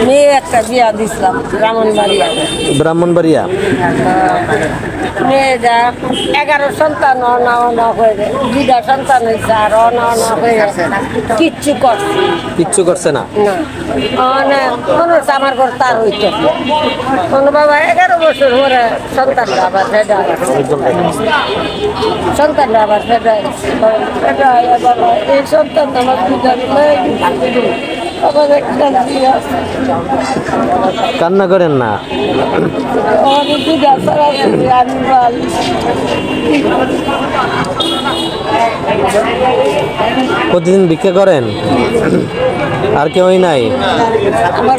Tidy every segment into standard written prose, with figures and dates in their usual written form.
মেয়ে একটা বিয়া দিছিলাম ব্রাহ্মণবাড়িয়া। ব্রাহ্মণবাড়িয়া। মেয়েটা 11 সন্তান অনা অনা হয়ে যায়, 2টা সন্তান হয়েছে আর অনা অনা হয়ে গেছে, কিচ্ছু করছে না। মনে হচ্ছে আমার ঘর তার হইতে কোনো বাবা 11 বছর পরে সন্তানরা আবার সন্তানরা আবার বাবা এই সন্তান আমার কান্না করেন না। প্রতিদিন ভিক্ষা করেন? আর কেউই নাই? আমার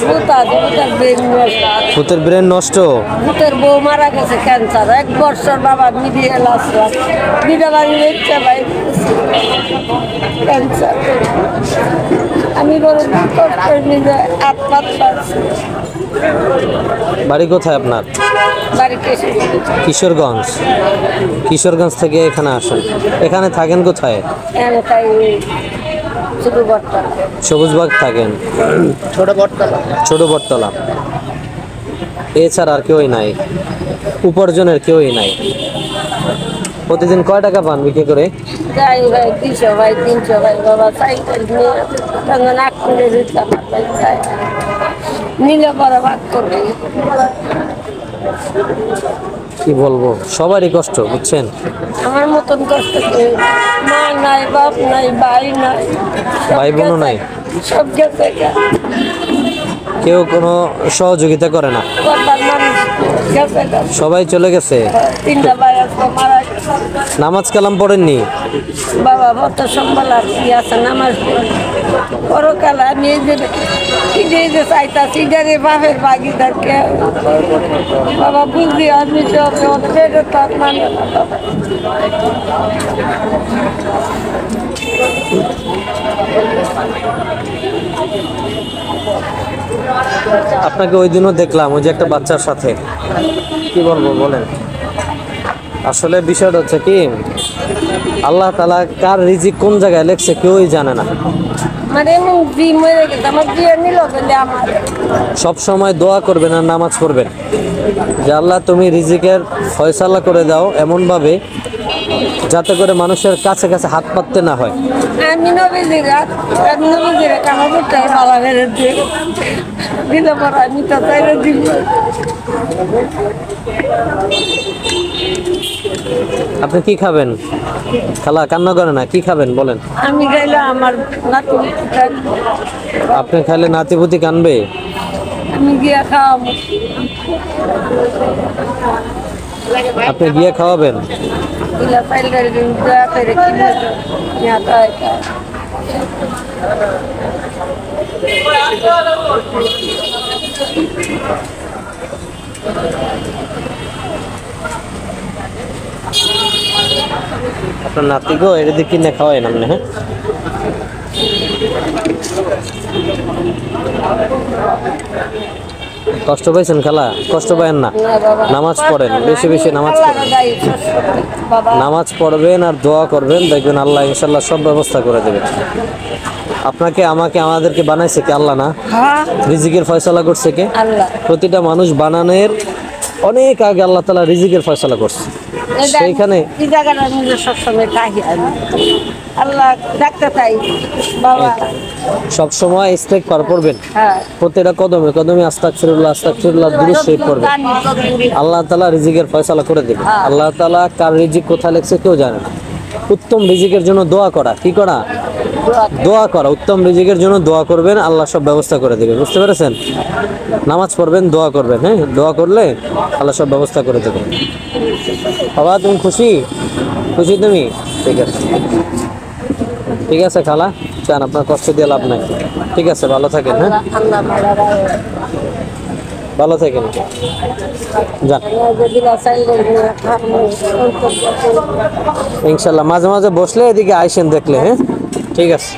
ভূতের ব্রেন নষ্ট। ভূতের বউ মারা গেছে ক্যান্সার, 1 বছর বাবা মিডিয়াল আসলাম, বিটা বাড়ির ইচ্ছা ভাই ক্যান্সার। আমি নিজে আত্মাত পাচ্ছি। বাড়ি কোথায় আপনার? বাড়ি কিশোরগঞ্জ। কিশোরগঞ্জ থেকে এখানে আসেন। এখানে থাকেন কোথায়? সবুজবাগ থাকেন। ছোট বটতলা। এছাড়া আর কেউই নাই, উপার্জনের কেউই নাই। প্রতিদিন কয় টাকা পান বিক্রি করে? যাই ভাই 200 ভাই 300 ভাই বাবা সাইকেল নিলে পরে ভাগ করবে। কি বলবো, সবারই কষ্ট, বুঝছেন? আমার মতন কষ্ট, মা নাই, বাপ নাই, ভাই নাই, ভাই বোনও নাই, সব গেছে। কেউ কোনো সহযোগিতা করে না, সবাই চলে গেছে। 3টা ভাই আজকে মারা গেছে। নামাজ কালাম পড়েননি? বাবা ভক্ত সম্বল আর কি আছে, নামাজ পরকাল আমি এই যে চাইতাছি যারে বাপের ভাগিদারকে বাবা বুঝি আমি তার মানে আপনাকে ওই দিনও দেখলাম, ওই যে একটা বাচ্চার সাথে। কি বলবো বলেন? আসলে বিষয়টা হচ্ছে কি, আল্লাহ তাআলা কার রিজিক কোন জায়গায় লেখছে কেউই জানে না। সব সময় দোয়া করবেন আর নামাজ পড়বেন যে আল্লাহ তুমি রিজিকের ফয়সালা করে দাও এমন ভাবে যাতে করে মানুষের কাছে কাছে হাত পাততে না হয়। আপনি কি খাবেন? খালা কান্না করে না, কি খাবেন বলেন? আমি খাইলে আমার নাতি, আপনি খাইলে নাতিপুতি কানবে? আমি গিয়া খাওয়াবো। আপনি গিয়ে খাওয়াবেন? আপনার নাতি গো, এটা দিয়ে কিনে খাওয়াই না আপনি? হ্যাঁ, কষ্ট পাইছেন খালা? কষ্ট পায়েন না, নামাজ পড়েন, বেশি বেশি নামাজ পড়েন, নামাজ পড়বেন আর দোয়া করবেন, দেখবেন আল্লাহ ইনশাল্লাহ সব ব্যবস্থা করে দেবে। আপনাকে আমাকে আমাদেরকে বানাইছে কি আল্লাহ না? রিজিকের ফয়সালা করছে কে? আল্লাহ। প্রতিটা মানুষ বানানোর অনেক আগে আল্লাহ তাআলা রিজিকের ফয়সালা করছে। সেইখানে আল্লাহ ডাকতে চাই বাবা, সব সময় ইস্তেগফার পড়বেন। প্রতিটা কদমে কদমে আস্তাগফিরুল্লাহ আস্তাগফিরুল্লাহ দুরূদ শরীফ পড়বেন। আল্লাহ তাআলা রিজিকের ফয়সালা করে দেবে। আল্লাহ তাআলা কার রিজিক কোথায় লেখছে কেউ জানে না। উত্তম রিজিকের জন্য দোয়া করা, কি করা? দোয়া করা। উত্তম রিজিকের জন্য দোয়া করবেন, আল্লাহ সব ব্যবস্থা করে দেবে। বুঝতে পেরেছেন? নামাজ পড়বেন, দোয়া করবেন। হ্যাঁ, দোয়া করলে আল্লাহ সব ব্যবস্থা করে দেবে। বাবা তুমি খুশি? খুশি তুমি? ঠিক আছে, ঠিক আছে খালা, চান আপনার কষ্ট দিয়ে লাভ নাই। ঠিক আছে, ভালো থাকেন। হ্যাঁ, ভালো থাকেন, যান। ইনশাল্লাহ মাঝে মাঝে বসলে এদিকে আইসেন দেখলে। হ্যাঁ, ঠিক আছে।